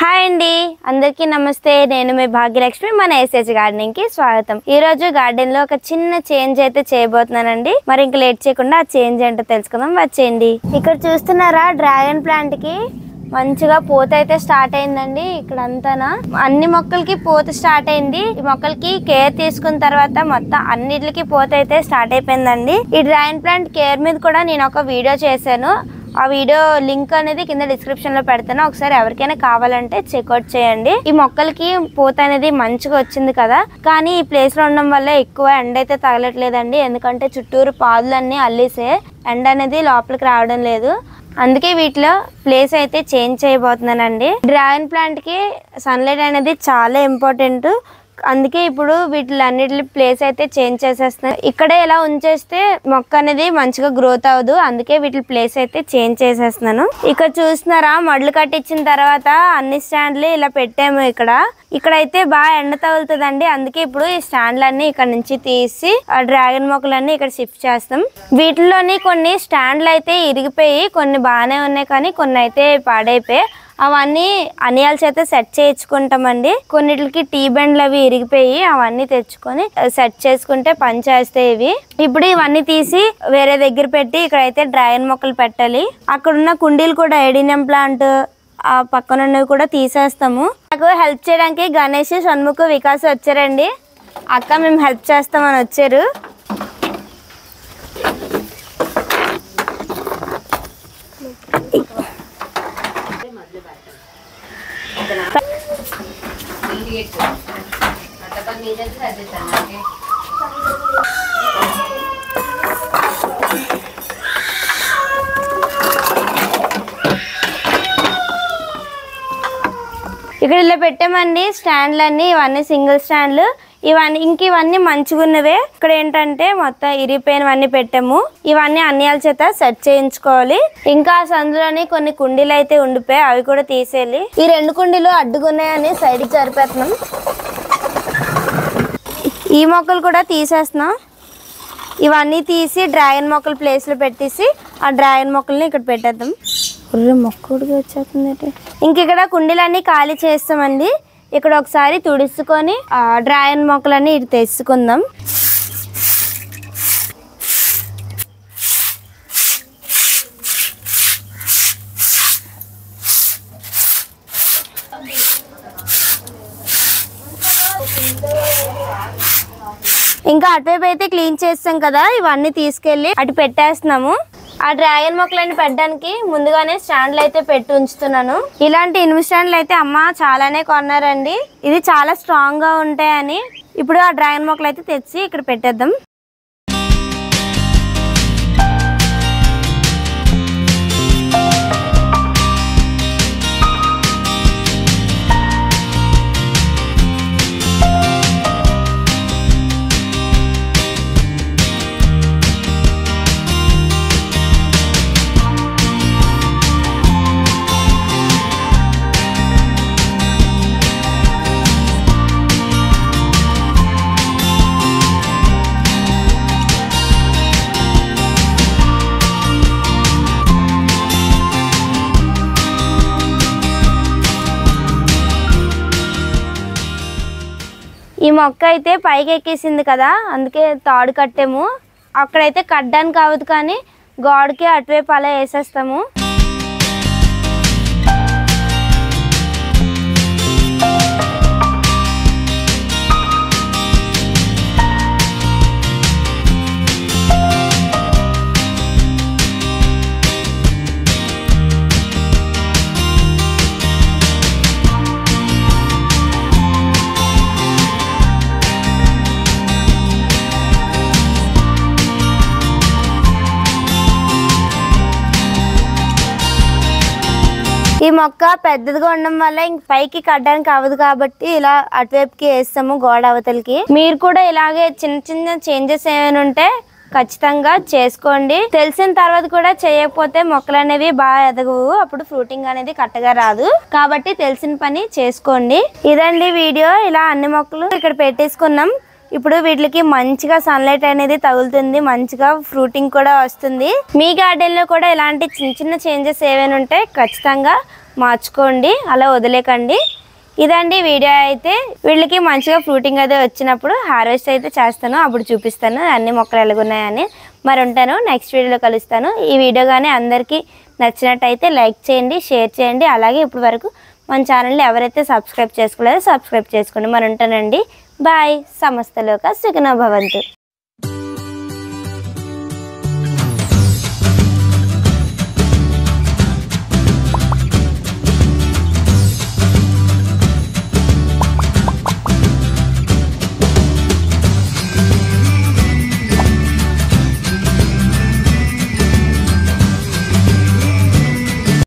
Hi అండి అందరికీ నమస్తే నేను మీ భాగ్యలక్ష్మి మన ఎస్ఎస్ గార్డెనింగ్ కి స్వాగతం। ఈ రోజు గార్డెన్ లో ఒక చిన్న చేంజ్ అయితే చేయబోతున్నానండి। మరి ఇంక లేట్ చేయకుండా ఆ చేంజ్ ఏంటో తెలుసుకుందాం వచ్చేయండి। ఇక్కడ చూస్తున్నారా డ్రాగన్ ప్లాంట్ కి మంచిగా పూత అయితే స్టార్ట్ అయిందండి। ఇక్కడ అంతానా అన్ని మొక్కలకి పూత స్టార్ట్ అయింది। ఈ మొక్కలకి కేర్ తీసుకున్న తర్వాత మొత్తం అన్నిటికి పూత అయితే స్టార్ట్ అయిపోయిందండి। ఈ డ్రాగన్ ప్లాంట్ కేర్ మీద కూడా నేను ఒక వీడియో చేశాను। ఆ వీడియో లింక్ అనేది కింద డిస్క్రిప్షన్ లో పెడతాను, ఒకసారి ఎవరికైనా కావాలంటే చెక్అవుట్ చేయండి। ఈ మొక్కలకి పూత అనేది మంచిగా వచ్చింది కదా, కానీ ఈ ప్లేస్ లో ఉండడం వల్ల ఎక్కువ ఎండ అయితే తగలట్లేదండి। ఎందుకంటే చుట్టూరు పాదులన్నీ అల్లేసే ఎండ అనేది లోపలికి రావడం లేదు। అందుకే వీటిలో ప్లేస్ అయితే చేంజ్ చేయబోతున్నానండి। డ్రాగన్ ప్లాంట్ కి సన్లైట్ అనేది చాలా ఇంపార్టెంట్, అందుకే ఇప్పుడు వీటిలన్నిటి ప్లేస్ అయితే చేంజ్ చేసేస్తున్నాను। ఇక్కడే ఇలా ఉంచేస్తే మొక్క అనేది మంచిగా గ్రోత్ అవ్వదు, అందుకే వీటి ప్లేస్ అయితే చేంజ్ చేసేస్తున్నాను। ఇక్కడ చూస్తున్నారా మడ్లు కట్టించిన తర్వాత అన్ని స్టాండ్లు ఇలా పెట్టాము। ఇక్కడైతే బాగా ఎండ తగులుతుందండి, అందుకే ఇప్పుడు ఈ స్టాండ్లన్నీ ఇక్కడ నుంచి తీసి ఆ డ్రాగన్ మొక్కలన్నీ ఇక్కడ షిఫ్ట్ చేస్తాం। వీటిలోని కొన్ని స్టాండ్లు అయితే ఇరిగిపోయి కొన్ని బాగానే ఉన్నాయి, కానీ కొన్ని అయితే పాడైపోయి అవన్నీ అనియాల చేత సెట్ చేయించుకుంటామండి। కొన్నిటికి టీ బెండ్లు అవి ఇరిగిపోయి అవన్నీ తెచ్చుకొని సెట్ చేసుకుంటే పని చేస్తాయి ఇవి। ఇప్పుడు ఇవన్నీ తీసి వేరే దగ్గర పెట్టి ఇక్కడైతే డ్రాగన్ మొక్కలు పెట్టాలి। అక్కడున్న కుండీలు కూడా ఎడినియం ప్లాంట్ ఆ పక్కన ఉన్నవి కూడా తీసేస్తాము। నాకు హెల్ప్ చేయడానికి గణేష్, షణ్ముఖ్, వికాస్ వచ్చారండి। అక్క మేము హెల్ప్ చేస్తామని వచ్చారు। ఇక్కడ ఇలా పెట్టామండి స్టాండ్లన్నీ, ఇవన్నీ సింగిల్ స్టాండ్లు, ఇవన్నీ మంచిగా ఉన్నవే। ఇక్కడ ఏంటంటే మొత్తం ఇరిగిపోయినవన్నీ పెట్టాము, ఇవన్నీ అన్నియాల చేత సెట్ చేయించుకోవాలి। ఇంకా సందులోని కొన్ని కుండీలు అయితే ఉండిపోయాయి, అవి కూడా తీసేయాలి। ఈ రెండు కుండీలు అడ్డుకున్నాయని సైడ్కి జరిపేస్తున్నాం। ఈ మొక్కలు కూడా తీసేస్తున్నాం, ఇవన్నీ తీసి డ్రాగన్ మొక్కలు ప్లేస్ లో పెట్టేసి ఆ డ్రాగన్ మొక్కల్ని ఇక్కడ పెట్టేద్దాం। మొక్కడికి వచ్చేస్తుంది। ఇంక ఇక్కడ కుండీలన్నీ ఖాళీ చేస్తామండి। ఇక్కడ ఒకసారి తుడుచుకొని ఆ డ్రాగన్ మొక్కలన్నీ ఇటు తెచ్చుకుందాం। ఇంకా అటువైపు అయితే క్లీన్ చేస్తాం కదా, ఇవన్నీ తీసుకెళ్ళి అటు పెట్టేస్తున్నాము। ఆ డ్రాగన్ మొక్కలన్నీ పెట్టడానికి ముందుగానే స్టాండ్లు అయితే పెట్టి ఉంచుతున్నాను। ఇలాంటి ఇనుము స్టాండ్లు అయితే అమ్మ చాలానే కొన్నారండి, ఇది చాలా స్ట్రాంగ్ గా ఉంటాయని। ఇప్పుడు ఆ డ్రాగన్ మొక్కలు అయితే తెచ్చి ఇక్కడ పెట్టేద్దాం। ఈ మొక్క అయితే పైకి ఎక్కేసింది కదా, అందుకే తాడు కట్టాము। అక్కడైతే కట్టడానికి అవ్వదు, కానీ గోడకి అటువైపు అలా వేసేస్తాము। ఈ మొక్క పెద్దదిగా ఉండడం వల్ల ఇంక పైకి కట్టడానికి అవ్వదు, కాబట్టి ఇలా అటువైపుకి వేస్తాము గోడ అవతలకి। మీరు కూడా ఇలాగే చిన్న చిన్న చేంజెస్ ఏమైనా ఉంటే ఖచ్చితంగా చేసుకోండి। తెలిసిన తర్వాత కూడా చేయకపోతే మొక్కలు అనేవి బాగా ఎదగవు, అప్పుడు ఫ్రూటింగ్ అనేది కరెక్ట్గా రాదు, కాబట్టి తెలిసిన పని చేసుకోండి। ఇదండి వీడియో, ఇలా అన్ని మొక్కలు ఇక్కడ పెట్టేసుకున్నాం। ఇప్పుడు వీటికి మంచిగా సన్లైట్ అనేది తగులుతుంది, మంచిగా ఫ్రూటింగ్ కూడా వస్తుంది। మీ గార్డెన్ లో కూడా ఇలాంటి చిన్న చిన్న చేంజెస్ ఏవైనా ఉంటే ఖచ్చితంగా మార్చుకోండి, అలా వదిలేకండి. ఇదండి వీడియో అయితే. వీళ్ళకి మంచిగా ఫ్రూటింగ్ అదే వచ్చినప్పుడు హార్వెస్ట్ అయితే చేస్తాను, అప్పుడు చూపిస్తాను అన్ని మొక్కలు ఎలాగున్నాయని. మరి ఉంటాను, నెక్స్ట్ వీడియోలో కలుస్తాను. ఈ వీడియో కానీ అందరికీ నచ్చినట్టయితే లైక్ చేయండి, షేర్ చేయండి. అలాగే ఇప్పటి వరకు మన ఛానల్ని ఎవరైతే సబ్స్క్రైబ్ చేసుకోలేదో సబ్స్క్రైబ్ చేసుకోండి. మరి ఉంటానండి, బాయ్. సమస్తలోక సుఖినో భవంతు.